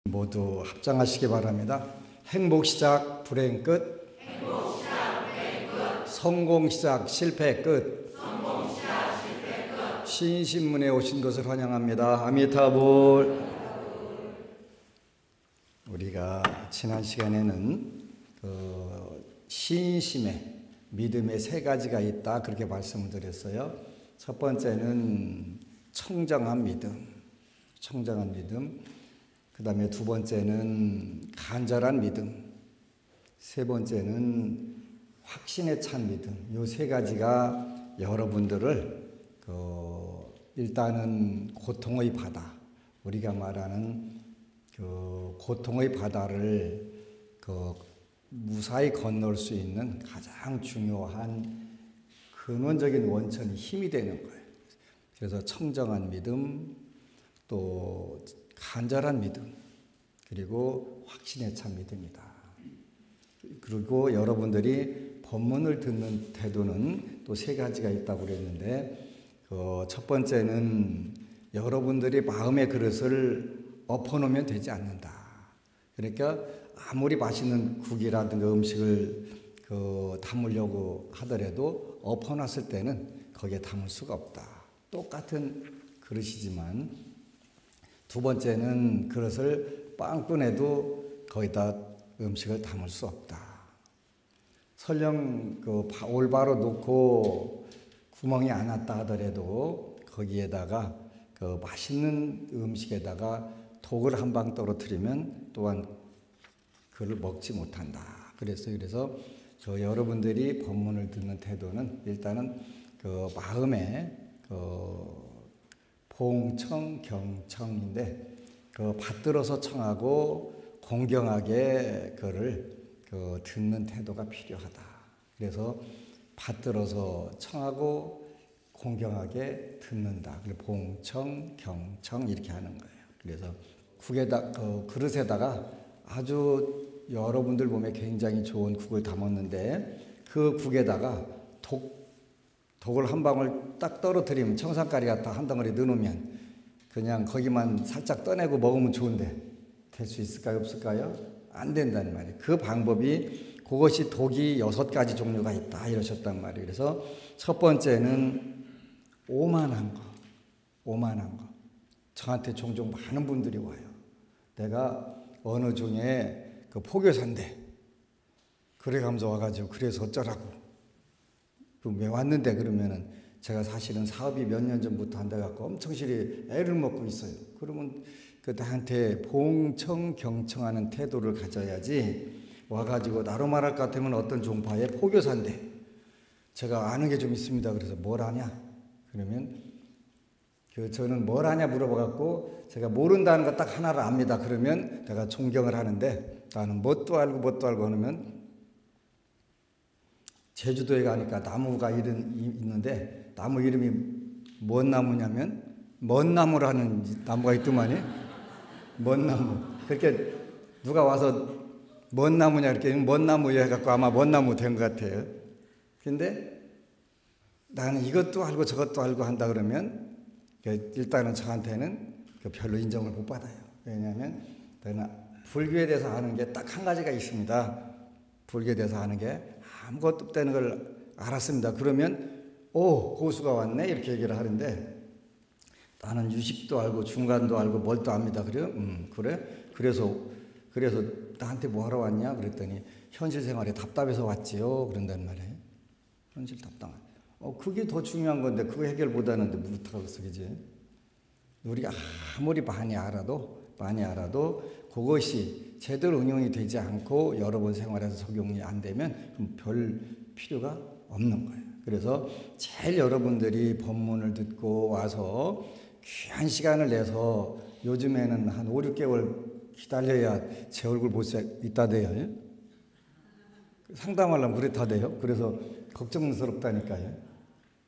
모두 합장하시기 바랍니다. 행복 시작, 불행 끝. 행복 시작, 불행 끝. 성공 시작, 실패 끝. 성공 시작, 실패 끝. 신신문에 오신 것을 환영합니다. 아미타불. 우리가 지난 시간에는 신심의 믿음의 세 가지가 있다 그렇게 말씀을 드렸어요. 첫 번째는 청정한 믿음, 청정한 믿음. 그 다음에 두 번째는 간절한 믿음, 세 번째는 확신에 찬 믿음. 이 세 가지가 여러분들을 일단은 고통의 바다, 우리가 말하는 고통의 바다를 무사히 건널 수 있는 가장 중요한 근원적인 원천이 힘이 되는 거예요. 그래서 청정한 믿음, 또 간절한 믿음, 그리고 확신에 찬 믿음이다. 그리고 여러분들이 본문을 듣는 태도는 또 세 가지가 있다고 그랬는데, 첫 번째는 여러분들이 마음의 그릇을 엎어놓으면 되지 않는다. 그러니까 아무리 맛있는 국이라든가 음식을 담으려고 하더라도 엎어놨을 때는 거기에 담을 수가 없다. 똑같은 그릇이지만 두 번째는 그릇을 빵꾸내도 거기다 음식을 담을 수 없다. 설령 올바로 놓고 구멍이 안 났다 하더라도 거기에다가 맛있는 음식에다가 독을 한 방 떨어뜨리면 또한 그걸 먹지 못한다. 그래서 여러분들이 본문을 듣는 태도는 일단은 마음에 봉청, 경청인데 받들어서 청하고 공경하게 그를 듣는 태도가 필요하다. 그래서 받들어서 청하고 공경하게 듣는다. 봉청, 경청 이렇게 하는 거예요. 그래서 그릇에다가 아주 여러분들 보면 굉장히 좋은 국을 담았는데 그 국에다가 독을 한 방울 딱 떨어뜨리면 청산가리 갖다 한 덩어리 넣어놓으면 그냥 거기만 살짝 떠내고 먹으면 좋은데 될 수 있을까요? 없을까요? 안 된다는 말이에요. 그 방법이 그것이 독이 6가지 종류가 있다 이러셨단 말이에요. 그래서 첫 번째는 오만한 거. 저한테 종종 많은 분들이 와요. 내가 어느 중에 포교사인데 그래가면서 와가지고 그래서 어쩌라고. 왜 왔는데 그러면은 제가 사실은 사업이 몇 년 전부터 한다 갖고 엄청 실이 애를 먹고 있어요. 그러면 나한테 봉청 경청하는 태도를 가져야지. 와가지고 나로 말할 것 같으면 어떤 종파의 포교사인데 제가 아는 게 좀 있습니다. 그래서 뭘 아냐? 그러면 저는 뭘 아냐 물어봐갖고 제가 모른다는 거 딱 하나를 압니다. 그러면 내가 존경을 하는데 나는 뭣도 알고 하면 제주도에 가니까 나무가 있는데 나무 이름이 뭔 나무냐면 먼나무라는 나무가 있더만요. 먼나무. 그렇게 누가 와서 뭔 나무냐 이렇게 먼나무 해갖고 아마 먼나무 된 것 같아요. 근데 나는 이것도 알고 저것도 알고 한다 그러면 일단은 저한테는 별로 인정을 못 받아요. 왜냐하면 불교에 대해서 아는 게 딱 한 가지가 있습니다. 불교에 대해서 아는 게 아무것도 없다는 걸 알았습니다. 그러면 고수가 왔네 이렇게 얘기를 하는데 나는 유식도 알고 중간도 알고 뭘도 압니다. 그래요? 그래? 그래서 나한테 뭐 하러 왔냐? 그랬더니 현실 생활에 답답해서 왔지요. 그런단 말이에요. 현실 답답한. 그게 더 중요한 건데 그거 해결 못하는데 못하겠어, 그지? 우리가 아무리 많이 알아도 그것이 제대로 응용이 되지 않고 여러분 생활에서 적용이 안 되면 그럼 별 필요가 없는 거예요. 그래서 제일 여러분들이 본문을 듣고 와서 귀한 시간을 내서 요즘에는 한 5, 6개월 기다려야 제 얼굴 볼 수 있다대요. 상담하려면 그렇다대요. 그래서 걱정스럽다니까요.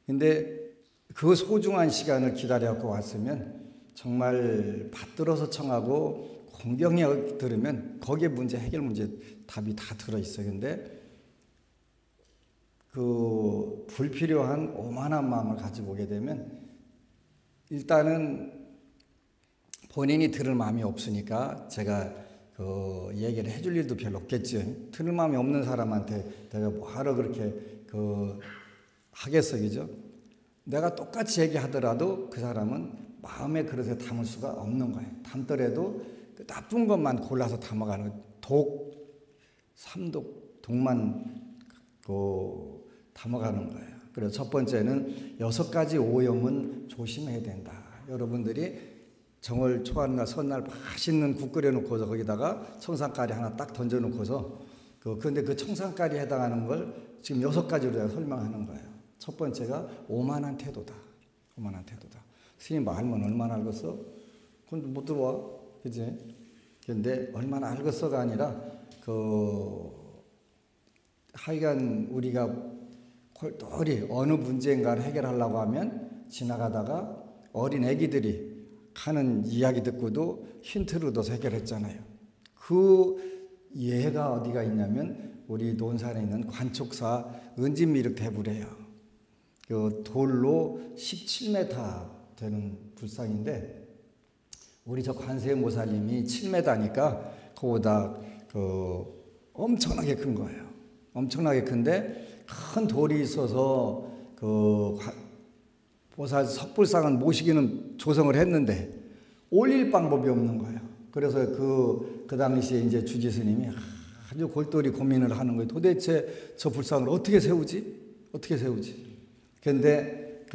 근데 그 소중한 시간을 기다려갖고 왔으면 정말 받들어서 청하고 공경히 들으면 거기에 해결 문제 답이 다 들어있어요. 근데 그 불필요한 오만한 마음을 가지고 오게 되면 일단은 본인이 들을 마음이 없으니까 제가 그 얘기를 해줄 일도 별로 없겠죠. 들을 마음이 없는 사람한테 내가 뭐하러 그렇게 하겠어, 그죠? 내가 똑같이 얘기하더라도 그 사람은 마음의 그릇에 담을 수가 없는 거예요. 담더라도 그 나쁜 것만 골라서 담아가는 삼독, 독만 담아가는 거예요. 그래서 첫 번째는 6가지 오염은 조심해야 된다. 여러분들이 정월 초하는 날 설날 맛있는 국 끓여놓고서 거기다가 청산가리 하나 딱 던져놓고서 그런데 그 청산가리에 해당하는 걸 지금 6가지로 제가 설명하는 거예요. 첫 번째가 오만한 태도다. 오만한 태도다. 스님 말면 얼마나 알겠어? 그건 못 들어와. 그지? 근데 얼마나 알겠어가 아니라 하여간 우리가 똘똘히 어느 문제인가를 해결하려고 하면 지나가다가 어린 애기들이 하는 이야기 듣고도 힌트를 얻어서 해결했잖아요. 그 예가 어디가 있냐면 우리 논산에 있는 관촉사 은진미륵 대불이에요. 그 돌로 17m 되는 불상인데 우리 저 관세음보살님이 7m니까 그거보다 엄청나게 큰 거예요. 엄청나게 큰데 큰 돌이 있어서 보살 석불상은 모시기는 조성을 했는데 올릴 방법이 없는 거예요. 그래서 그 당시에 이제 주지 스님이 아주 골똘히 고민을 하는 거예요. 도대체 저 불상을 어떻게 세우지? 어떻게 세우지? 근데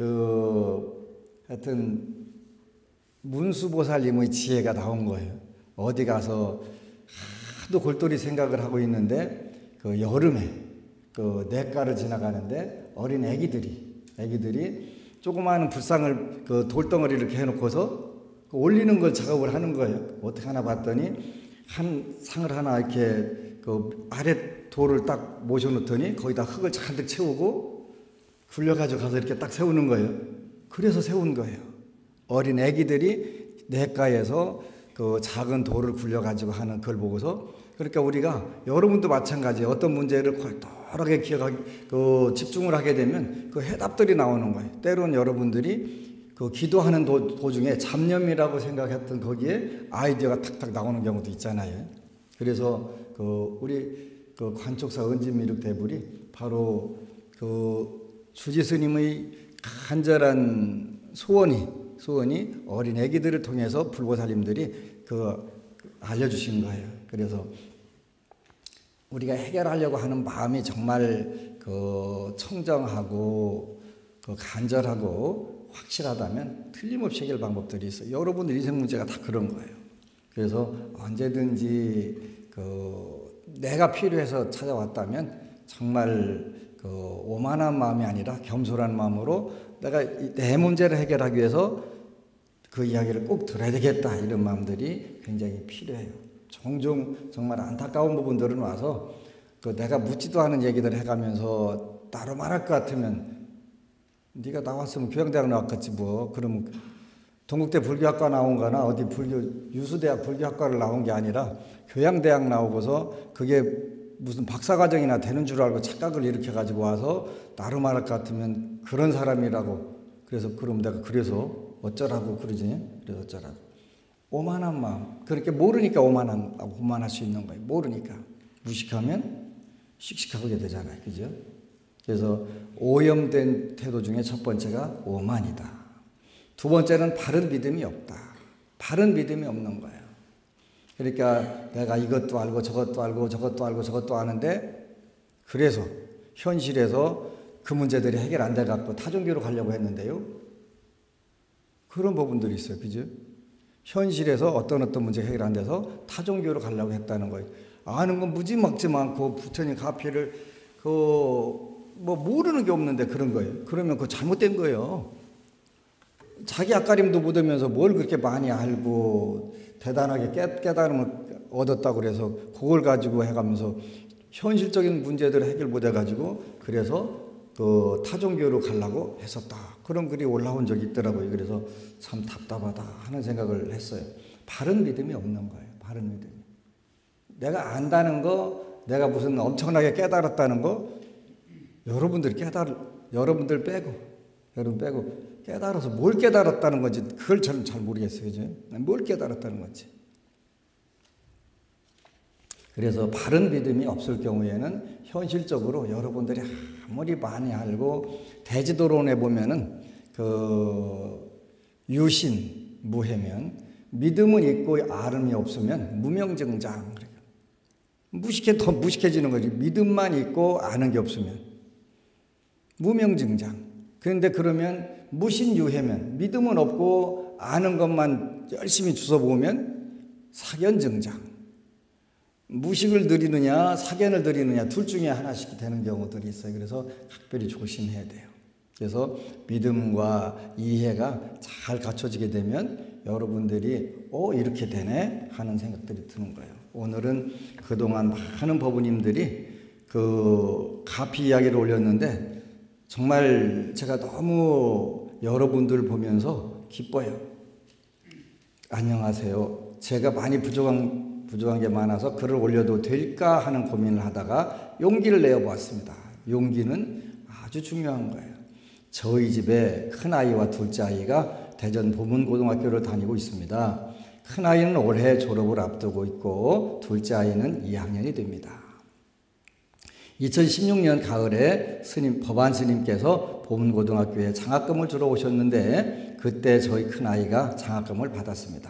하여튼 문수보살님의 지혜가 나온 거예요. 어디 가서 하도 골똘히 생각을 하고 있는데 여름에 냇가를 지나가는데 어린 애기들이 조그마한 불상을 돌덩어리를 이렇게 해놓고서 올리는 걸 작업을 하는 거예요. 어떻게 하나 봤더니 한 상을 하나 이렇게 아래 돌을 딱 모셔놓더니 거기다 흙을 잔뜩 채우고 굴려가지고 가서 이렇게 딱 세우는 거예요. 그래서 세운 거예요. 어린 애기들이 냇가에서 작은 돌을 굴려가지고 하는 그걸 보고서 그러니까 우리가 여러분도 마찬가지예요. 어떤 문제를 골똘하게 집중을 하게 되면 그 해답들이 나오는 거예요. 때로는 여러분들이 기도하는 도중에 잡념이라고 생각했던 거기에 아이디어가 탁탁 나오는 경우도 있잖아요. 그래서 우리 관촉사 은진미륵 대불이 바로 주지 스님의 간절한 소원이 어린 애기들을 통해서 불보살님들이 알려주신 거예요. 그래서 우리가 해결하려고 하는 마음이 정말 청정하고 간절하고 확실하다면 틀림없이 해결 방법들이 있어요. 여러분들 인생 문제가 다 그런 거예요. 그래서 언제든지 내가 필요해서 찾아왔다면 정말 오만한 마음이 아니라 겸손한 마음으로 내가 내 문제를 해결하기 위해서 그 이야기를 꼭 들어야 되겠다 이런 마음들이 굉장히 필요해요. 종종 정말 안타까운 부분들은 와서 내가 묻지도 않은 얘기들 해가면서 따로 말할 것 같으면 네가 나왔으면 교양대학 나왔겠지 뭐. 그러면 동국대 불교학과 나온 거나 어디 유수대학 불교학과를 나온 게 아니라 교양대학 나오고서 그게 무슨 박사과정이나 되는 줄 알고 착각을 일으켜가지고 와서 따로 말할 것 같으면 그런 사람이라고. 그래서 그럼 내가 그래서 어쩌라고 그러지? 그래서 어쩌라고. 오만한 마음. 그렇게 모르니까 오만할 수 있는 거예요. 모르니까. 무식하면 씩씩하게 되잖아요. 그죠? 그래서 오염된 태도 중에 첫 번째가 오만이다. 두 번째는 바른 믿음이 없다. 바른 믿음이 없는 거예요. 그러니까 내가 이것도 알고 저것도 알고 저것도 알고 저것도 아는데 그래서 현실에서 그 문제들이 해결 안 돼갖고 타종교로 가려고 했는데요. 그런 부분들이 있어요. 그죠? 현실에서 어떤 문제 해결 안 돼서 타종교로 가려고 했다는 거예요. 아는 건 무지막지 많고 부처님 가피를 모르는 게 없는데 그런 거예요. 그러면 그거 잘못된 거예요. 자기 앞가림도 묻으면서 뭘 그렇게 많이 알고 대단하게 깨달음을 얻었다고 그래서 그걸 가지고 해가면서 현실적인 문제들을 해결 못 해가지고 그래서 타종교로 가려고 했었다. 그런 글이 올라온 적이 있더라고요. 그래서 참 답답하다 하는 생각을 했어요. 바른 믿음이 없는 거예요. 바른 믿음이. 내가 안다는 거, 내가 무슨 엄청나게 깨달았다는 거, 여러분들 빼고 여러분 빼고 깨달아서 뭘 깨달았다는 건지 그걸 저는 잘 모르겠어요. 그죠? 뭘 깨달았다는 건지. 그래서 바른 믿음이 없을 경우에는 현실적으로 여러분들이 아무리 많이 알고 대지도론에 보면은 그 유신 무해면 믿음은 있고 아름이 없으면 무명증장. 더 무식해지는 거지. 믿음만 있고 아는 게 없으면 무명증장. 그런데 그러면 무신유해면 믿음은 없고 아는 것만 열심히 주워 보면 사견증장. 무식을 들이느냐 사견을 들이느냐 둘 중에 하나씩 되는 경우들이 있어요. 그래서 각별히 조심해야 돼요. 그래서 믿음과 이해가 잘 갖춰지게 되면 여러분들이 이렇게 되네 하는 생각들이 드는 거예요. 오늘은 그동안 많은 법우님들이 그 가피 이야기를 올렸는데 정말 제가 너무 여러분들 보면서 기뻐요. 안녕하세요. 제가 많이 부족한 게 많아서 글을 올려도 될까 하는 고민을 하다가 용기를 내어보았습니다. 용기는 아주 중요한 거예요. 저희 집에 큰아이와 둘째아이가 대전 보문고등학교를 다니고 있습니다. 큰아이는 올해 졸업을 앞두고 있고 둘째아이는 2학년이 됩니다. 2016년 가을에 법안 스님께서 보문고등학교에 장학금을 주러 오셨는데 그때 저희 큰아이가 장학금을 받았습니다.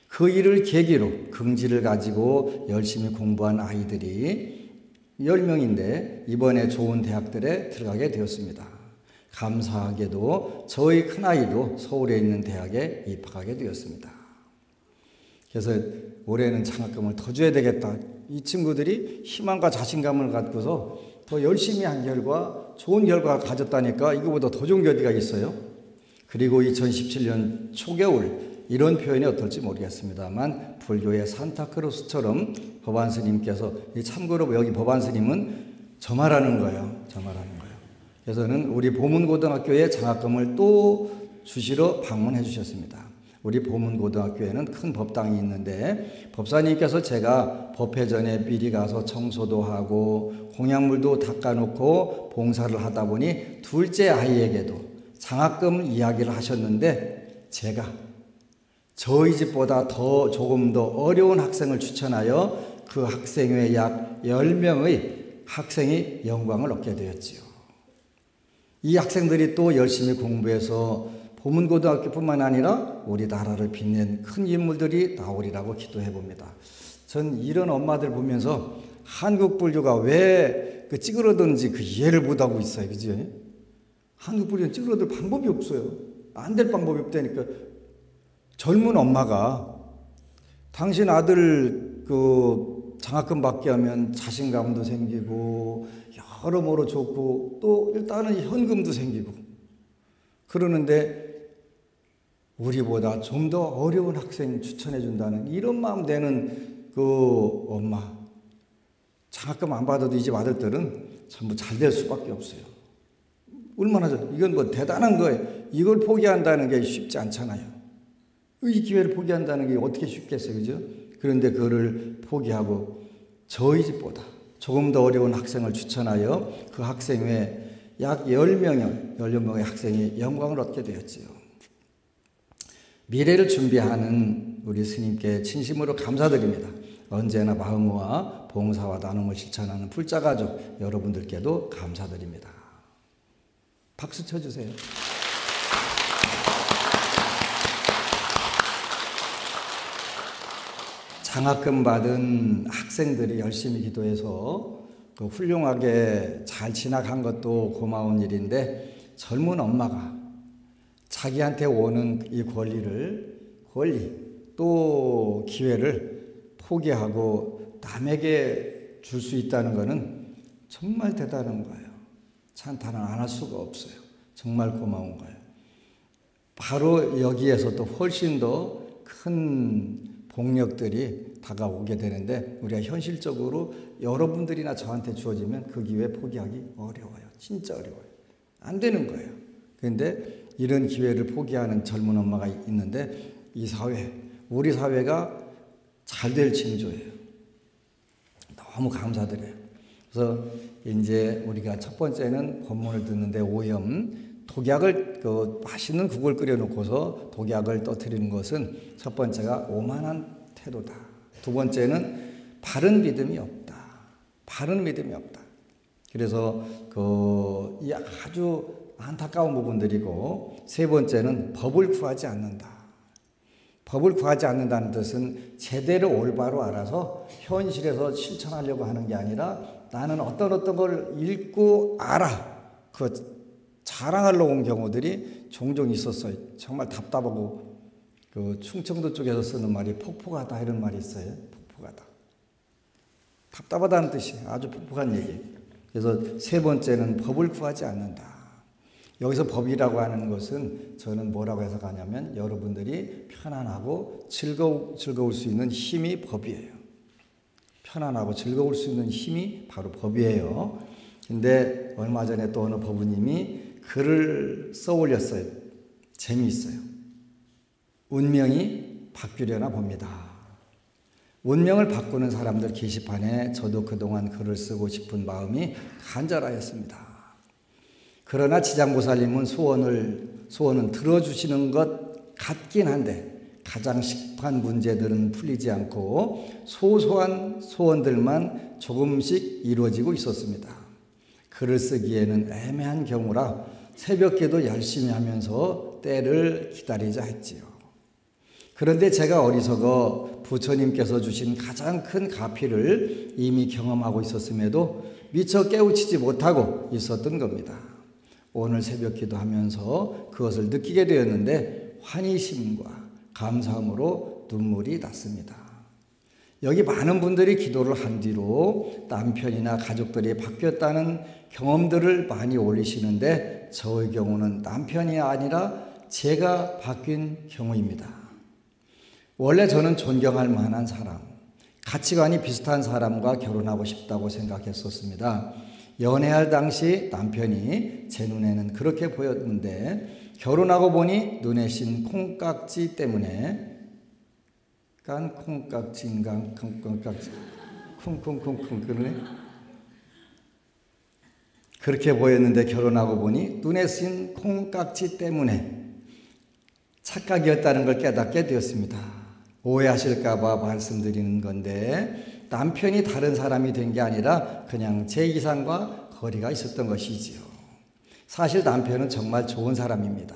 그 일을 계기로 긍지를 가지고 열심히 공부한 아이들이 10명인데 이번에 좋은 대학들에 들어가게 되었습니다. 감사하게도 저희 큰아이도 서울에 있는 대학에 입학하게 되었습니다. 그래서 올해는 장학금을 더 줘야 되겠다. 이 친구들이 희망과 자신감을 갖고서 더 열심히 한 결과 좋은 결과를 가졌다니까 이거보다 더 좋은 게 어디가 있어요? 그리고 2017년 초겨울 이런 표현이 어떨지 모르겠습니다만 불교의 산타크로스처럼 법안 스님께서 참고로 여기 법안 스님은 저 말하는 거예요. 저 말하는 거예요. 그래서는 우리 보문고등학교에 장학금을 또 주시러 방문해 주셨습니다. 우리 보문고등학교에는 큰 법당이 있는데 법사님께서 제가 법회 전에 미리 가서 청소도 하고 공약물도 닦아놓고 봉사를 하다 보니 둘째 아이에게도 장학금 이야기를 하셨는데 제가 저희 집보다 조금 더 어려운 학생을 추천하여 그 학생 외 약 10명의 학생이 영광을 얻게 되었지요. 이 학생들이 또 열심히 공부해서 보문고등학교뿐만 아니라 우리나라를 빛낸 큰 인물들이 나오리라고 기도해 봅니다. 전 이런 엄마들 보면서 한국 불교가 왜 찌그러드는지 그 이해를 못하고 있어요. 그죠? 한국 불교는 찌그러들 방법이 없어요. 안 될 방법이 없다니까. 젊은 엄마가 당신 아들 그 장학금 받게 하면 자신감도 생기고 여러모로 좋고 또 일단은 현금도 생기고 그러는데 우리보다 좀 더 어려운 학생 추천해 준다는 이런 마음 되는 그 엄마 장학금 안 받아도 이 집 아들들은 전부 잘 될 수밖에 없어요. 얼마나 이건 뭐 대단한 거예요. 이걸 포기한다는 게 쉽지 않잖아요. 이 기회를 포기한다는 게 어떻게 쉽겠어요. 그죠? 그런데 그거를 포기하고 저희 집보다 조금 더 어려운 학생을 추천하여 그 학생 외에 약 10명의 학생이 영광을 얻게 되었지요. 미래를 준비하는 우리 스님께 진심으로 감사드립니다. 언제나 마음과 봉사와 나눔을 실천하는 풀자가족 여러분들께도 감사드립니다. 박수 쳐주세요. 장학금 받은 학생들이 열심히 기도해서 그 훌륭하게 잘 진학한 것도 고마운 일인데 젊은 엄마가 자기한테 오는 이 권리 또 기회를 포기하고 남에게 줄 수 있다는 것은 정말 대단한 거예요. 찬탄을 안 할 수가 없어요. 정말 고마운 거예요. 바로 여기에서 또 훨씬 더 큰 복력들이 다가오게 되는데 우리가 현실적으로 여러분들이나 저한테 주어지면 그 기회 포기하기 어려워요. 진짜 어려워요. 안 되는 거예요. 그런데 이런 기회를 포기하는 젊은 엄마가 있는데 이 사회, 우리 사회가 잘 될 징조예요. 너무 감사드려요. 그래서 이제 우리가 첫 번째는 법문을 듣는데 오염, 독약을 맛있는 국을 끓여놓고서 독약을 떠뜨리는 것은 첫 번째가 오만한 태도다. 두 번째는 바른 믿음이 없다. 바른 믿음이 없다. 그래서 이 아주 안타까운 부분들이고, 세 번째는 법을 구하지 않는다. 법을 구하지 않는다는 뜻은 제대로 올바로 알아서 현실에서 실천하려고 하는 게 아니라 나는 어떤 걸 읽고 알아. 자랑하려고 온 경우들이 종종 있었어요. 정말 답답하고, 충청도 쪽에서 쓰는 말이 폭포가다 이런 말이 있어요. 폭포가다. 답답하다는 뜻이 아주 폭폭한 얘기. 그래서 세 번째는 법을 구하지 않는다. 여기서 법이라고 하는 것은 저는 뭐라고 해석하냐면 여러분들이 편안하고 즐거울 수 있는 힘이 법이에요. 편안하고 즐거울 수 있는 힘이 바로 법이에요. 근데 얼마 전에 또 어느 법우님이 글을 써 올렸어요. 재미있어요. 운명이 바뀌려나 봅니다. 운명을 바꾸는 사람들 게시판에 저도 그동안 글을 쓰고 싶은 마음이 간절하였습니다. 그러나 지장보살님은 소원은 들어주시는 것 같긴 한데 가장 시급한 문제들은 풀리지 않고 소소한 소원들만 조금씩 이루어지고 있었습니다. 글을 쓰기에는 애매한 경우라 새벽기도 열심히 하면서 때를 기다리자 했지요. 그런데 제가 어리석어 부처님께서 주신 가장 큰 가피를 이미 경험하고 있었음에도 미처 깨우치지 못하고 있었던 겁니다. 오늘 새벽 기도하면서 그것을 느끼게 되었는데 환희심과 감사함으로 눈물이 났습니다. 여기 많은 분들이 기도를 한 뒤로 남편이나 가족들이 바뀌었다는 경험들을 많이 올리시는데 저의 경우는 남편이 아니라 제가 바뀐 경우입니다. 원래 저는 존경할 만한 사람, 가치관이 비슷한 사람과 결혼하고 싶다고 생각했었습니다. 연애할 당시 남편이 제 눈에는 그렇게 보였는데 결혼하고 보니 눈에 씬 콩깍지 때문에 콩깍지인가 콩깍지 쿵쿵쿵쿵 그러네. 그렇게 보였는데 결혼하고 보니 눈에 씬 콩깍지 때문에 착각이었다는 걸 깨닫게 되었습니다. 오해하실까 봐 말씀드리는 건데 남편이 다른 사람이 된 게 아니라 그냥 제 이상과 거리가 있었던 것이지요. 사실 남편은 정말 좋은 사람입니다.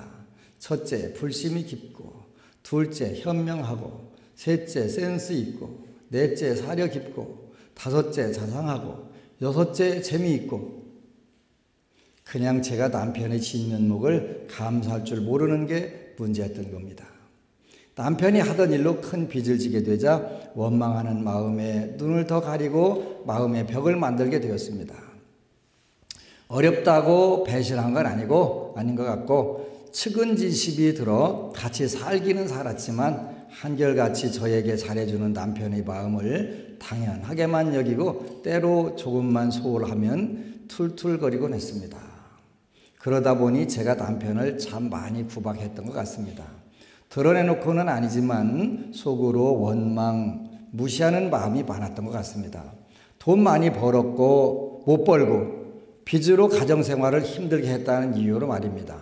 첫째, 불심이 깊고, 둘째, 현명하고, 셋째, 센스 있고, 넷째, 사려 깊고, 다섯째, 자상하고, 여섯째, 재미있고. 그냥 제가 남편의 진면목을 감사할 줄 모르는 게 문제였던 겁니다. 남편이 하던 일로 큰 빚을 지게 되자 원망하는 마음에 눈을 더 가리고 마음의 벽을 만들게 되었습니다. 어렵다고 배신한 건 아닌 것 같고 측은지심이 들어 같이 살기는 살았지만 한결같이 저에게 잘해주는 남편의 마음을 당연하게만 여기고 때로 조금만 소홀하면 툴툴거리곤 했습니다. 그러다 보니 제가 남편을 참 많이 구박했던 것 같습니다. 드러내놓고는 아니지만 속으로 원망, 무시하는 마음이 많았던 것 같습니다. 돈 많이 벌었고 못 벌고 빚으로 가정생활을 힘들게 했다는 이유로 말입니다.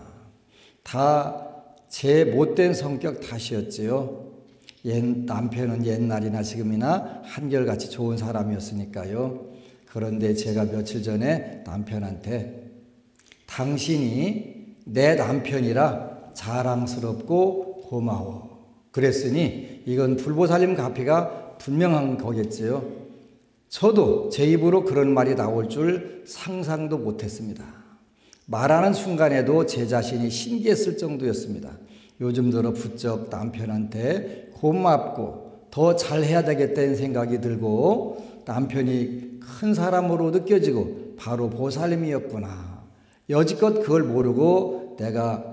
다 제 못된 성격 탓이었지요. 남편은 옛날이나 지금이나 한결같이 좋은 사람이었으니까요. 그런데 제가 며칠 전에 남편한테 당신이 내 남편이라 자랑스럽고 고마워. 그랬으니 이건 불보살님 가피가 분명한 거겠지요. 저도 제 입으로 그런 말이 나올 줄 상상도 못했습니다. 말하는 순간에도 제 자신이 신기했을 정도였습니다. 요즘 들어 부쩍 남편한테 고맙고 더 잘해야 되겠다는 생각이 들고 남편이 큰 사람으로 느껴지고 바로 보살님이었구나. 여지껏 그걸 모르고 내가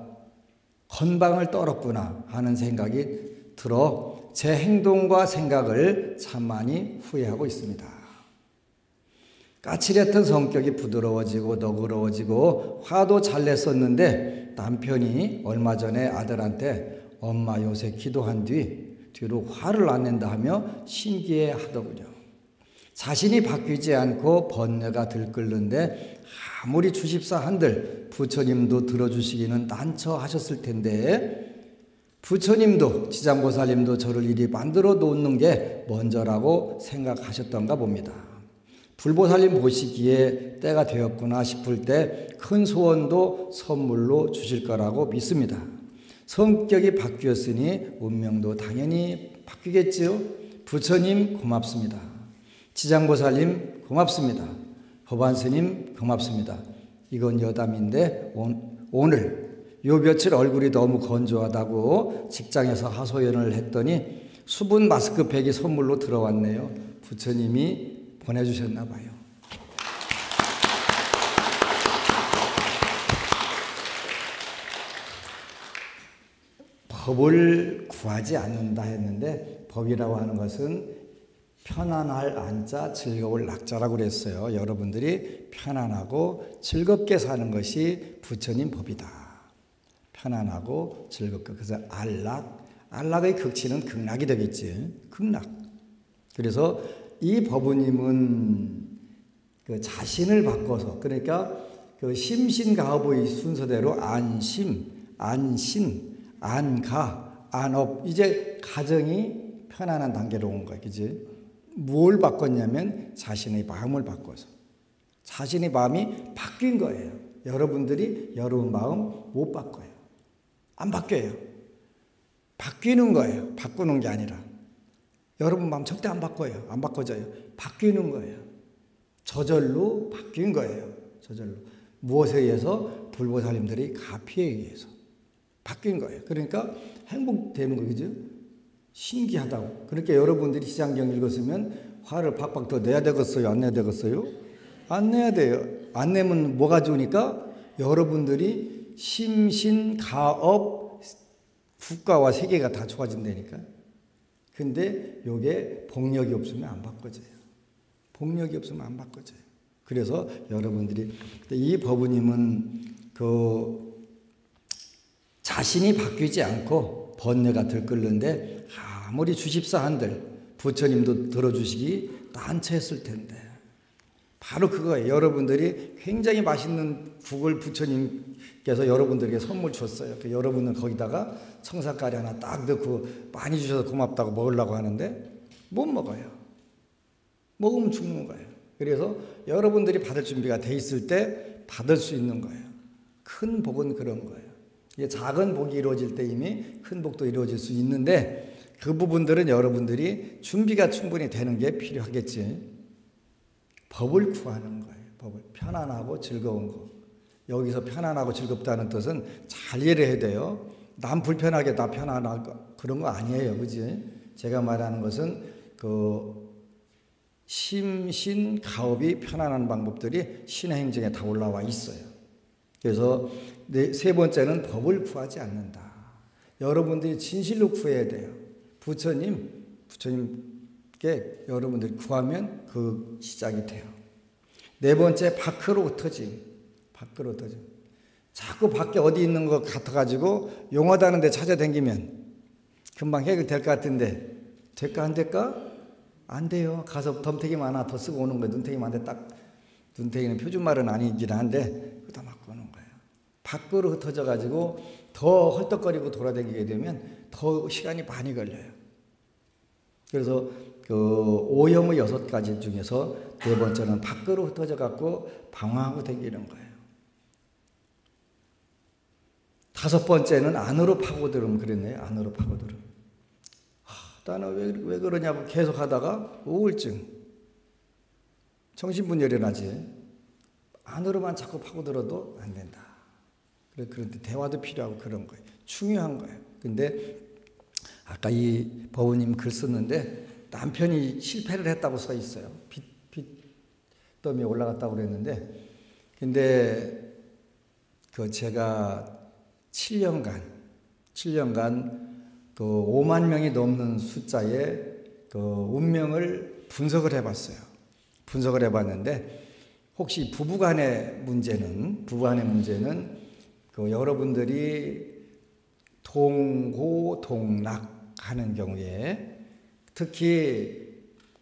건방을 떨었구나 하는 생각이 들어 제 행동과 생각을 참 많이 후회하고 있습니다. 까칠했던 성격이 부드러워지고 너그러워지고 화도 잘 냈었는데 남편이 얼마 전에 아들한테 엄마 요새 기도한 뒤로 화를 안 낸다 하며 신기해 하더군요. 자신이 바뀌지 않고 번뇌가 들끓는데 아무리 주십사 한들 부처님도 들어주시기는 난처하셨을 텐데 부처님도 지장보살님도 저를 이리 만들어 놓는 게 먼저라고 생각하셨던가 봅니다. 불보살님 보시기에 때가 되었구나 싶을 때 큰 소원도 선물로 주실 거라고 믿습니다. 성격이 바뀌었으니 운명도 당연히 바뀌겠지요. 부처님 고맙습니다. 지장보살님 고맙습니다. 법안스님 고맙습니다. 이건 여담인데 오늘 요 며칠 얼굴이 너무 건조하다고 직장에서 하소연을 했더니 수분 마스크팩이 선물로 들어왔네요. 부처님이 보내주셨나 봐요. 법을 구하지 않는다 했는데 법이라고 하는 것은 편안할 안자, 즐거울 낙자라고 그랬어요. 여러분들이 편안하고 즐겁게 사는 것이 부처님 법이다. 편안하고 즐겁게. 그래서 안락의 극치는 극락이 되겠지. 극락. 그래서 이 법우님은 그 자신을 바꿔서, 그러니까 그 심신가업의 순서대로 안심, 안신, 안가, 안업, 이제 가정이 편안한 단계로 온 거야. 그지? 뭘 바꿨냐면 자신의 마음을 바꿔서. 자신의 마음이 바뀐 거예요. 여러분들이 여러분 마음 못 바꿔요. 안 바뀌어요. 바뀌는 거예요. 바꾸는 게 아니라. 여러분 마음 절대 안 바꿔요. 안 바꿔져요. 바뀌는 거예요. 저절로 바뀐 거예요. 저절로. 무엇에 의해서? 불보살님들이 가피에 의해서 바뀐 거예요. 그러니까 행복되는 거, 그죠? 신기하다고. 그러니까 여러분들이 시장경 읽었으면 화를 팍팍 더 내야 되겠어요? 안 내야 되겠어요? 안 내야 돼요. 안 내면 뭐가 좋으니까 여러분들이 심신, 가업, 국가와 세계가 다 좋아진다니까. 근데 요게 복력이 없으면 안 바꿔져요. 복력이 없으면 안 바꿔져요. 그래서 여러분들이 이 법우님은 그 자신이 바뀌지 않고 번뇌가 들끓는데 아무리 주십사 한들 부처님도 들어주시기 난처했을 텐데 바로 그거예요. 여러분들이 굉장히 맛있는 국을 부처님께서 여러분들에게 선물 줬어요. 여러분은 거기다가 청사가리 하나 딱 넣고 많이 주셔서 고맙다고 먹으려고 하는데 못 먹어요. 먹으면 죽는 거예요. 그래서 여러분들이 받을 준비가 돼 있을 때 받을 수 있는 거예요. 큰 복은 그런 거예요. 작은 복이 이루어질 때 이미 큰 복도 이루어질 수 있는데 그 부분들은 여러분들이 준비가 충분히 되는 게 필요하겠지. 법을 구하는 거예요. 법을. 편안하고 즐거운 거. 여기서 편안하고 즐겁다는 뜻은 잘 이해해야 돼요. 남 불편하게 나 편안하고 그런 거 아니에요. 그지? 제가 말하는 것은 그 심신 가업이 편안한 방법들이 신의 행정에 다 올라와 있어요. 그래서 세 번째는 법을 구하지 않는다. 여러분들이 진실로 구해야 돼요. 부처님께 여러분들이 구하면 그 시작이 돼요. 네 번째, 밖으로 흩어짐. 밖으로 흩어짐. 자꾸 밖에 어디 있는 것 같아가지고 용하다는 데 찾아다니면 금방 해결될 것 같은데 될까 안 될까? 안 돼요. 가서 덤태기만 하나 더 쓰고 오는 거예요. 눈탱이만 한데 딱 눈탱이는 표준말은 아니긴 한데 그다 막 오는 거예요. 밖으로 흩어져가지고 더 헐떡거리고 돌아다니게 되면 더 시간이 많이 걸려요. 그래서 그 오염의 6가지 중에서 네 번째는 밖으로 흩어져 갖고 방황하고 다니는 거예요. 다섯 번째는 안으로 파고들음. 그랬네요. 안으로 파고들음. 나는 왜 그러냐고 계속 하다가 우울증, 정신분열이 나지. 안으로만 자꾸 파고들어도 안 된다. 그런데 대화도 필요하고 그런 거예요. 중요한 거예요. 근데 아까 이 법우님 글 썼는데 남편이 실패를 했다고 써 있어요. 빚더미에 올라갔다고 그랬는데 근데 그 제가 7년간 그 5만 명이 넘는 숫자의 그 운명을 분석을 해봤어요. 분석을 해봤는데 혹시 부부간의 문제는 그 여러분들이 동고동락하는 경우에 특히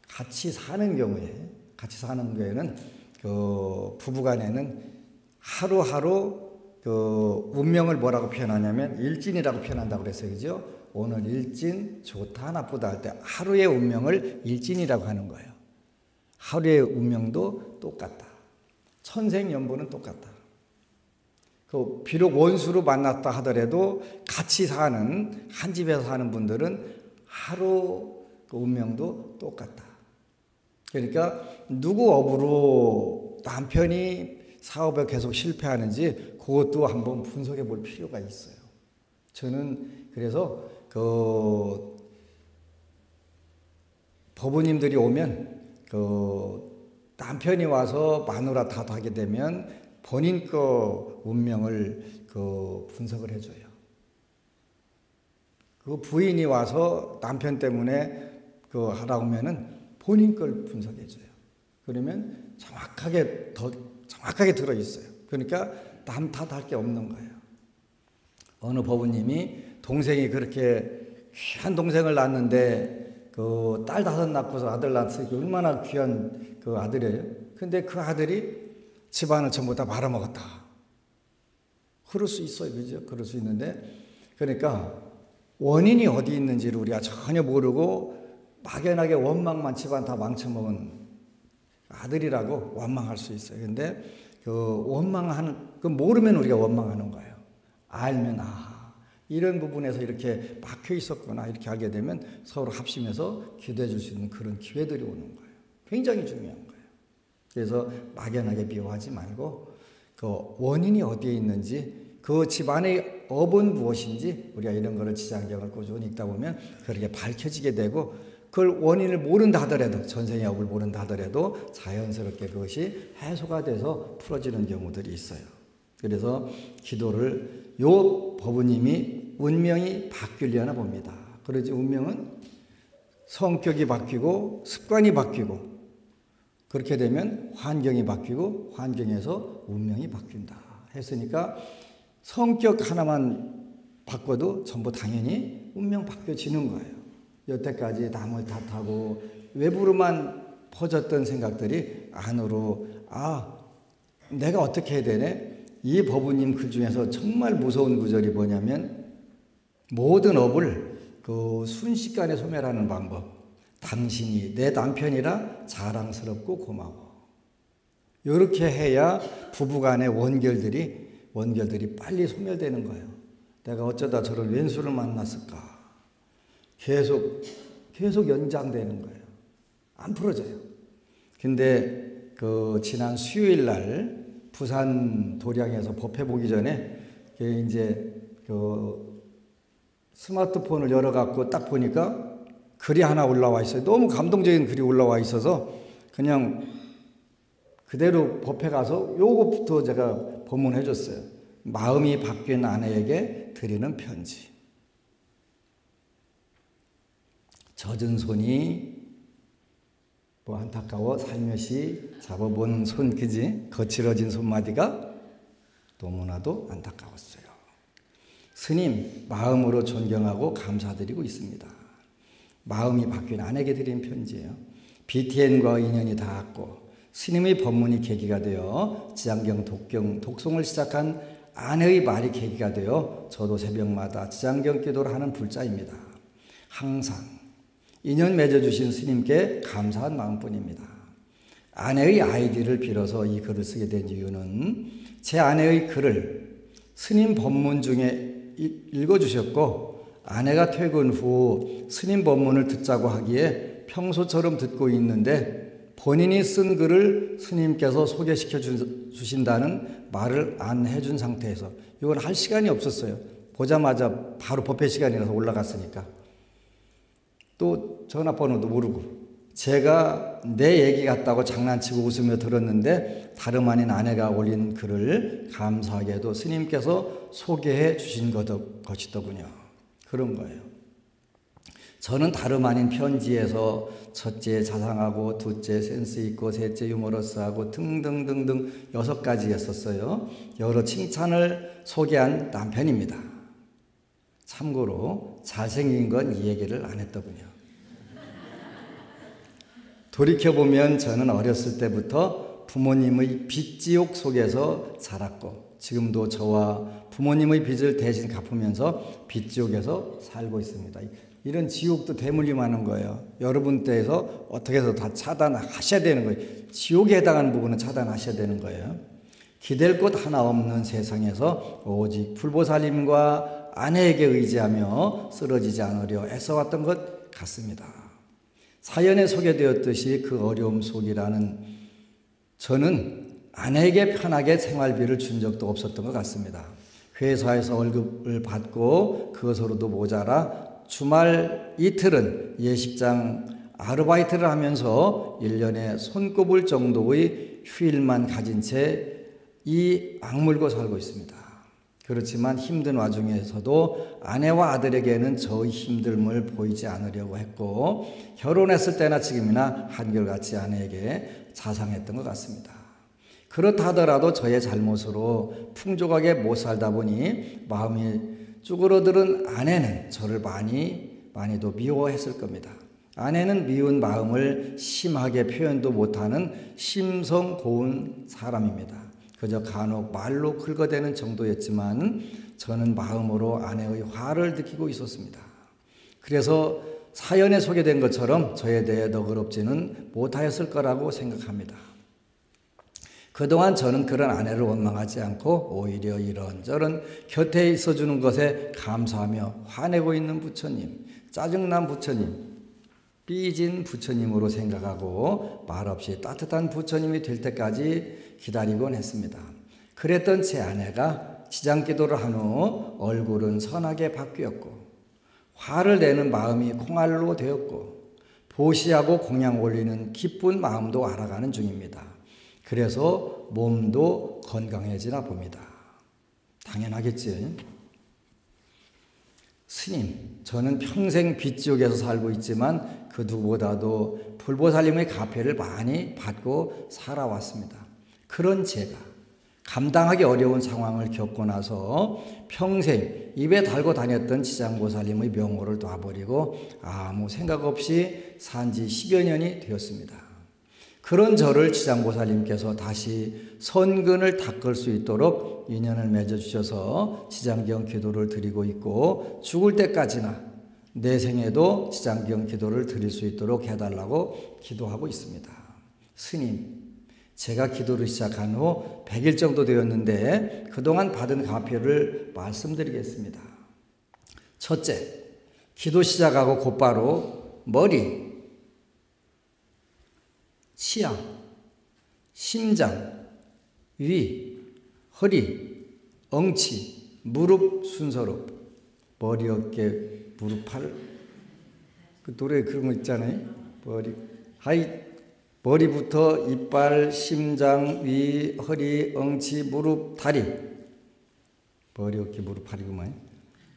같이 사는 경우에는 그 부부간에는 하루하루 그 운명을 뭐라고 표현하냐면 일진이라고 표현한다고 그랬어요. 그죠? 오늘 일진 좋다 나쁘다 할 때 하루의 운명을 일진이라고 하는 거예요. 하루의 운명도 똑같다. 천생연분은 똑같다. 그 비록 원수로 만났다 하더라도 같이 사는 한 집에서 사는 분들은 하루 그 운명도 똑같다. 그러니까 누구 업으로 남편이 사업에 계속 실패하는지 그것도 한번 분석해 볼 필요가 있어요. 저는 그래서 그 법원님들이 오면 그 남편이 와서 마누라 탓하게 되면 본인 거 운명을 그 분석을 해줘요. 그 부인이 와서 남편 때문에 그 하라고 하면은 본인 걸 분석해줘요. 그러면 정확하게 들어있어요. 그러니까 남 탓할 게 없는 거예요. 어느 법원님이 동생이 그렇게 귀한 동생을 낳았는데 그 딸 5 낳고서 아들 낳았으니까 얼마나 귀한 그 아들이에요. 근데 그 아들이 집안을 전부 다 말아먹었다. 그럴 수 있어요. 그죠? 그럴 수 있는데 그러니까 원인이 어디 있는지를 우리가 전혀 모르고 막연하게 원망만 집안 다 망쳐먹은 아들이라고 원망할 수 있어요. 근데 그 그 모르면 우리가 원망하는 거예요. 알면 이런 부분에서 이렇게 막혀 있었구나 이렇게 알게 되면 서로 합심해서 기도해 줄 수 있는 그런 기회들이 오는 거예요. 굉장히 중요한 거예요. 그래서 막연하게 미워하지 말고 그 원인이 어디에 있는지 그 집안의 업은 무엇인지 우리가 이런 거를 지장경을 꾸준히 읽다 보면 그렇게 밝혀지게 되고 그걸 원인을 모른다 하더라도 전생의 업을 모른다 하더라도 자연스럽게 그것이 해소가 돼서 풀어지는 경우들이 있어요. 그래서 기도를 요 법우님이 운명이 바뀌려나 봅니다. 그러지 운명은 성격이 바뀌고 습관이 바뀌고 그렇게 되면 환경이 바뀌고 환경에서 운명이 바뀐다 했으니까 성격 하나만 바꿔도 전부 당연히 운명 바뀌어지는 거예요. 여태까지 남을 탓하고 외부로만 퍼졌던 생각들이 안으로 내가 어떻게 해야 되네? 이 법우님 글 중에서 정말 무서운 구절이 뭐냐면 모든 업을 그 순식간에 소멸하는 방법. 당신이 내 남편이라 자랑스럽고 고마워. 이렇게 해야 부부간의 원결들이 빨리 소멸되는 거예요. 내가 어쩌다 저런 왼수를 만났을까? 계속 연장되는 거예요. 안 풀어져요. 근데 그 지난 수요일 날 부산 도량에서 법회 보기 전에 이제 그 스마트폰을 열어갖고 딱 보니까 글이 하나 올라와 있어요. 너무 감동적인 글이 올라와 있어서 그냥 그대로 법회 가서 요것부터 제가 법문해 줬어요. 마음이 바뀐 아내에게 드리는 편지. 젖은 손이 뭐 안타까워 살며시 잡아본 손, 그지? 거칠어진 손마디가 너무나도 안타까웠어요. 스님, 마음으로 존경하고 감사드리고 있습니다. 마음이 바뀐 아내에게 드린 편지예요. BTN과 인연이 닿았고 스님의 법문이 계기가 되어 지장경 독송을 시작한 아내의 말이 계기가 되어 저도 새벽마다 지장경 기도를 하는 불자입니다. 항상 인연 맺어주신 스님께 감사한 마음뿐입니다. 아내의 아이디를 빌어서 이 글을 쓰게 된 이유는 제 아내의 글을 스님 법문 중에 읽어주셨고 아내가 퇴근 후 스님 법문을 듣자고 하기에 평소처럼 듣고 있는데 본인이 쓴 글을 스님께서 소개시켜 주신다는 말을 안 해준 상태에서 이건 할 시간이 없었어요. 보자마자 바로 법회 시간이라서 올라갔으니까. 또 전화번호도 모르고 제가 내 얘기 같다고 장난치고 웃으며 들었는데 다름 아닌 아내가 올린 글을 감사하게도 스님께서 소개해 주신 것이더군요. 그런 거예요. 저는 다름 아닌 편지에서 첫째 자상하고 둘째 센스 있고 셋째 유머러스하고 등등등등 6가지였었어요. 여러 칭찬을 소개한 남편입니다. 참고로 잘생긴 건 이 얘기를 안 했더군요. 돌이켜보면 저는 어렸을 때부터 부모님의 빚지옥 속에서 자랐고 지금도 저와 부모님의 빚을 대신 갚으면서 빚지옥에서 살고 있습니다. 이런 지옥도 대물림하는 거예요. 여러분 때에서 어떻게 해서 다 차단하셔야 되는 거예요. 지옥에 해당하는 부분은 차단하셔야 되는 거예요. 기댈 곳 하나 없는 세상에서 오직 불보살님과 아내에게 의지하며 쓰러지지 않으려 애써왔던 것 같습니다. 사연에 소개되었듯이 그 어려움 속이라는 저는 아내에게 편하게 생활비를 준 적도 없었던 것 같습니다. 회사에서 월급을 받고 그것으로도 모자라 주말 이틀은 예식장 아르바이트를 하면서 1년에 손꼽을 정도의 휴일만 가진 채 이 악물고 살고 있습니다. 그렇지만 힘든 와중에서도 아내와 아들에게는 저의 힘듦을 보이지 않으려고 했고 결혼했을 때나 지금이나 한결같이 아내에게 자상했던 것 같습니다. 그렇다 하더라도 저의 잘못으로 풍족하게 못 살다 보니 마음이 쭈그러들은 아내는 저를 많이도 미워했을 겁니다. 아내는 미운 마음을 심하게 표현도 못하는 심성 고운 사람입니다. 그저 간혹 말로 긁어대는 정도였지만 저는 마음으로 아내의 화를 느끼고 있었습니다. 그래서 사연에 소개된 것처럼 저에 대해 너그럽지는 못하였을 거라고 생각합니다. 그동안 저는 그런 아내를 원망하지 않고 오히려 이런저런 곁에 있어주는 것에 감사하며 화내고 있는 부처님, 짜증난 부처님, 삐진 부처님으로 생각하고 말없이 따뜻한 부처님이 될 때까지 기다리곤 했습니다. 그랬던 제 아내가 지장기도를 한 후 얼굴은 선하게 바뀌었고 화를 내는 마음이 콩알로 되었고 보시하고 공양 올리는 기쁜 마음도 알아가는 중입니다. 그래서 몸도 건강해지나 봅니다. 당연하겠지. 스님, 저는 평생 빚지옥에서 살고 있지만 그 누구보다도 불보살님의 가패를 많이 받고 살아왔습니다. 그런 제가 감당하기 어려운 상황을 겪고 나서 평생 입에 달고 다녔던 지장보살님의 명호를 놔버리고 아무 생각 없이 산 지 10여 년이 되었습니다. 그런 저를 지장보살님께서 다시 선근을 닦을 수 있도록 인연을 맺어주셔서 지장경 기도를 드리고 있고 죽을 때까지나 내 생에도 지장경 기도를 드릴 수 있도록 해달라고 기도하고 있습니다. 스님, 제가 기도를 시작한 후 100일 정도 되었는데 그동안 받은 가표를 말씀드리겠습니다. 첫째, 기도 시작하고 곧바로 머리, 치아, 심장, 위, 허리, 엉치, 무릎 순서로 머리, 어깨, 무릎, 팔. 그 노래 그런 거 있잖아요. 머리부터 이빨, 심장, 위, 허리, 엉치, 무릎, 다리. 머리, 어깨, 무릎, 팔이구만.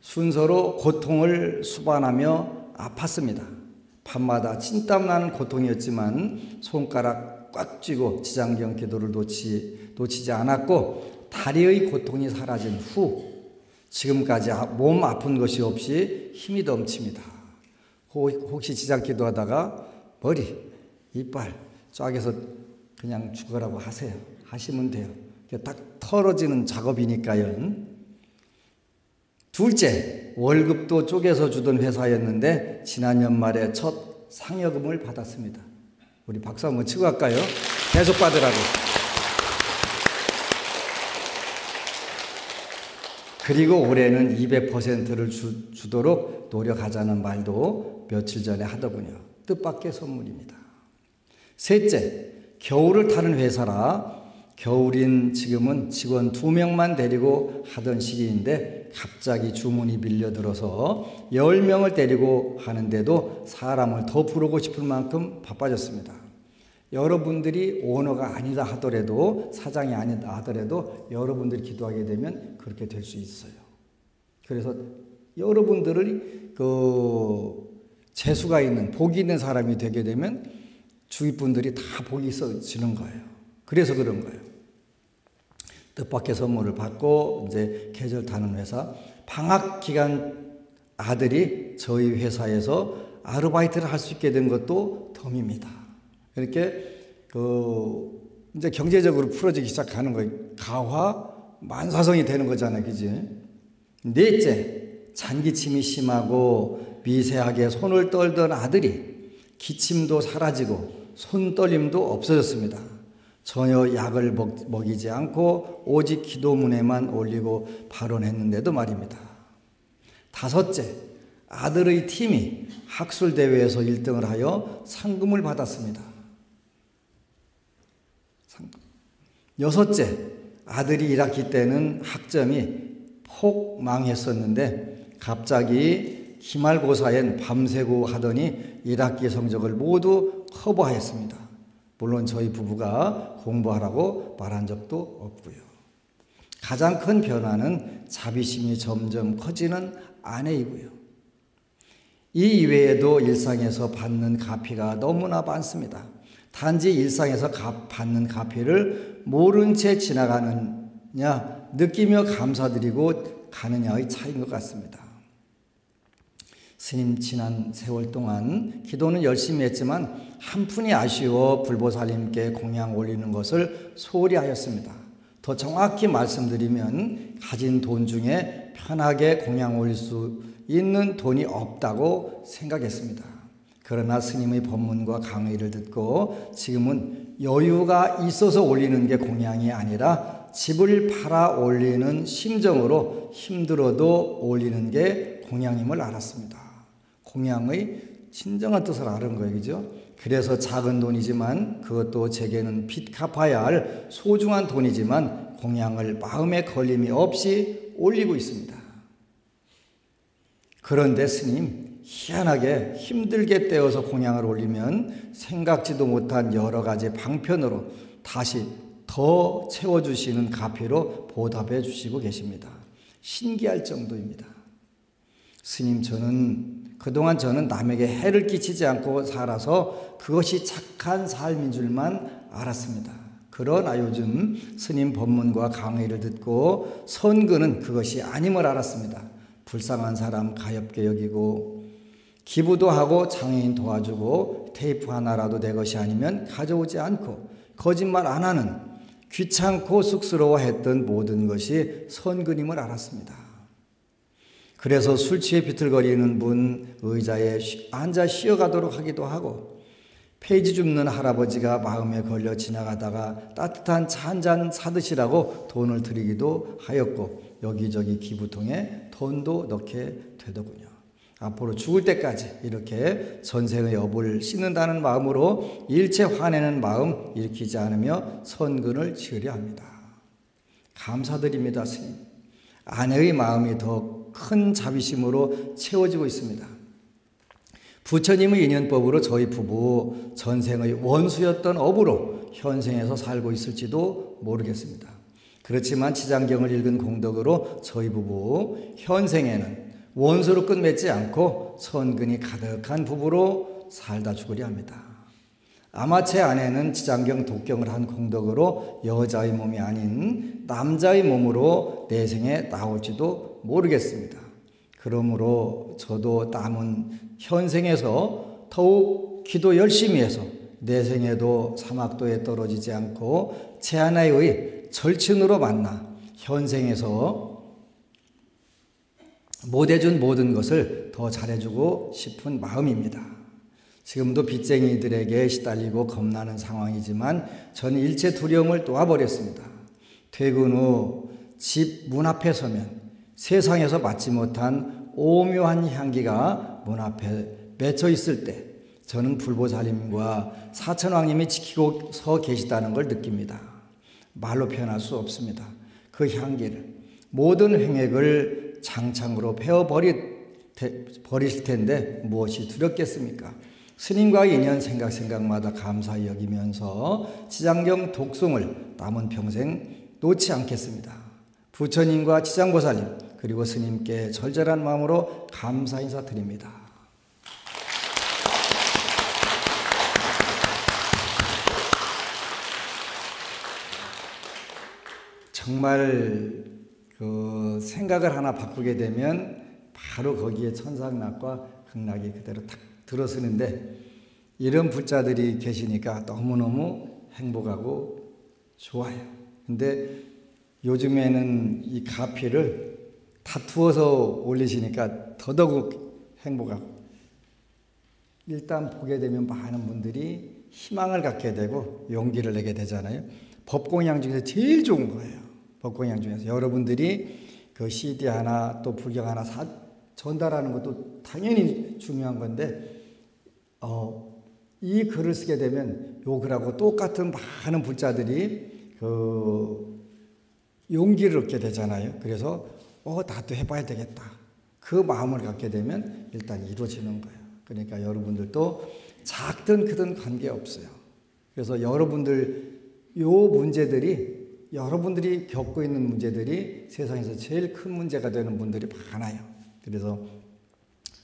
순서로 고통을 수반하며 아팠습니다. 밤마다 진땀 나는 고통이었지만 손가락 꽉 쥐고 지장경 기도를 놓치지 않았고 다리의 고통이 사라진 후 지금까지 몸 아픈 것이 없이 힘이 넘칩니다. 혹시 지장 기도하다가 머리, 이빨 쫙 해서 그냥 죽으라고 하세요. 하시면 돼요. 딱 털어지는 작업이니까요. 둘째, 월급도 쪼개서 주던 회사였는데 지난 연말에 첫 상여금을 받았습니다. 우리 박수 한번 치고 갈까요? 계속 받으라고. 그리고 올해는 200%를 주도록 노력하자는 말도 며칠 전에 하더군요. 뜻밖의 선물입니다. 셋째, 겨울을 타는 회사라 겨울인 지금은 직원 2명만 데리고 하던 시기인데 갑자기 주문이 밀려들어서 10명을 데리고 하는데도 사람을 더 부르고 싶을 만큼 바빠졌습니다. 여러분들이 오너가 아니다 하더라도 사장이 아니다 하더라도 여러분들이 기도하게 되면 그렇게 될 수 있어요. 그래서 여러분들을 재수가 있는 복이 있는 사람이 되게 되면 주위 분들이 다 복이 있어지는 거예요. 그래서 그런 거예요. 뜻밖의 선물을 받고 이제 계절 타는 회사 방학 기간 아들이 저희 회사에서 아르바이트를 할 수 있게 된 것도 덤입니다. 이렇게 이제 경제적으로 풀어지기 시작하는 거예요. 가화 만사성이 되는 거잖아요, 그지? 넷째, 잔기침이 심하고 미세하게 손을 떨던 아들이 기침도 사라지고 손 떨림도 없어졌습니다. 전혀 약을 먹이지 않고 오직 기도문에만 올리고 발언했는데도 말입니다. 다섯째, 아들의 팀이 학술대회에서 1등을 하여 상금을 받았습니다. 여섯째, 아들이 1학기 때는 학점이 폭 망했었는데 갑자기 기말고사엔 밤새고 하더니 1학기 성적을 모두 커버하였습니다. 물론 저희 부부가 공부하라고 말한 적도 없고요. 가장 큰 변화는 자비심이 점점 커지는 아내이고요. 이 이외에도 일상에서 받는 가피가 너무나 많습니다. 단지 일상에서 받는 가피를 모른 채 지나가느냐, 느끼며 감사드리고 가느냐의 차이인 것 같습니다. 스님 지난 세월 동안 기도는 열심히 했지만 한 푼이 아쉬워 불보살님께 공양 올리는 것을 소홀히 하였습니다. 더 정확히 말씀드리면 가진 돈 중에 편하게 공양 올릴 수 있는 돈이 없다고 생각했습니다. 그러나 스님의 법문과 강의를 듣고 지금은 여유가 있어서 올리는 게 공양이 아니라 집을 팔아 올리는 심정으로 힘들어도 올리는 게 공양임을 알았습니다. 공양의 진정한 뜻을 아는 거예요, 그죠? 그래서 작은 돈이지만 그것도 제게는 빚 갚아야 할 소중한 돈이지만 공양을 마음에 걸림이 없이 올리고 있습니다. 그런데 스님, 희한하게 힘들게 떼어서 공양을 올리면 생각지도 못한 여러 가지 방편으로 다시 더 채워주시는 가피로 보답해 주시고 계십니다. 신기할 정도입니다. 스님, 그동안 저는 남에게 해를 끼치지 않고 살아서 그것이 착한 삶인 줄만 알았습니다. 그러나 요즘 스님 법문과 강의를 듣고 선근은 그것이 아님을 알았습니다. 불쌍한 사람 가엾게 여기고 기부도 하고 장애인 도와주고 테이프 하나라도 내 것이 아니면 가져오지 않고 거짓말 안 하는 귀찮고 쑥스러워했던 모든 것이 선근임을 알았습니다. 그래서 술 취해 비틀거리는 분 의자에 앉아 쉬어가도록 하기도 하고 페이지 줍는 할아버지가 마음에 걸려 지나가다가 따뜻한 차 한 잔 사드시라고 돈을 드리기도 하였고 여기저기 기부통에 돈도 넣게 되더군요. 앞으로 죽을 때까지 이렇게 전생의 업을 씻는다는 마음으로 일체 화내는 마음 일으키지 않으며 선근을 지으려 합니다. 감사드립니다, 스님. 아내의 마음이 더 큰 자비심으로 채워지고 있습니다. 부처님의 인연법으로 저희 부부 전생의 원수였던 업으로 현생에서 살고 있을지도 모르겠습니다. 그렇지만 지장경을 읽은 공덕으로 저희 부부 현생에는 원수로 끝맺지 않고 선근이 가득한 부부로 살다 죽으려 합니다. 아마 제 아내는 지장경 독경을 한 공덕으로 여자의 몸이 아닌 남자의 몸으로 내생에 나올지도 모르겠습니다. 그러므로 저도 남은 현생에서 더욱 기도 열심히 해서 내생에도 사막도에 떨어지지 않고 제 아내의 절친으로 만나 현생에서 못해준 모든 것을 더 잘해주고 싶은 마음입니다. 지금도 빚쟁이들에게 시달리고 겁나는 상황이지만 저는 일체 두려움을 놓아버렸습니다. 퇴근 후 집 문 앞에 서면 세상에서 맡지 못한 오묘한 향기가 문 앞에 맺혀 있을 때 저는 불보살님과 사천왕님이 지키고 서 계시다는 걸 느낍니다. 말로 표현할 수 없습니다. 그 향기를 모든 횡액을 장창으로 베어버리실 텐데 무엇이 두렵겠습니까? 스님과의 인연 생각마다 감사히 여기면서 지장경 독송을 남은 평생 놓지 않겠습니다. 부처님과 지장보살님 그리고 스님께 절절한 마음으로 감사 인사드립니다. 정말 그 생각을 하나 바꾸게 되면 바로 거기에 천상락과 극락이 그대로 탁 들어서는데 이런 불자들이 계시니까 너무너무 행복하고 좋아요. 근데 요즘에는 이 가피를 다투어서 올리시니까 더더욱 행복하고, 일단 보게 되면 많은 분들이 희망을 갖게 되고 용기를 내게 되잖아요. 법공양 중에서 제일 좋은 거예요. 법공양 중에서 여러분들이 그 CD 하나 또 불경 하나 전달하는 것도 당연히 중요한 건데, 이 글을 쓰게 되면 요 글하고 똑같은 많은 불자들이 그 용기를 얻게 되잖아요. 그래서 나도 해봐야 되겠다. 그 마음을 갖게 되면 일단 이루어지는 거예요. 그러니까 여러분들도 작든 크든 관계없어요. 그래서 여러분들 요 문제들이, 여러분들이 겪고 있는 문제들이 세상에서 제일 큰 문제가 되는 분들이 많아요. 그래서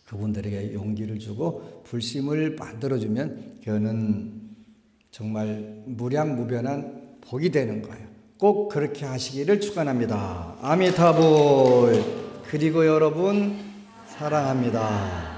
그분들에게 용기를 주고 불심을 만들어주면 그거는 정말 무량무변한 복이 되는 거예요. 꼭 그렇게 하시기를 축원합니다. 아미타불. 그리고 여러분 사랑합니다.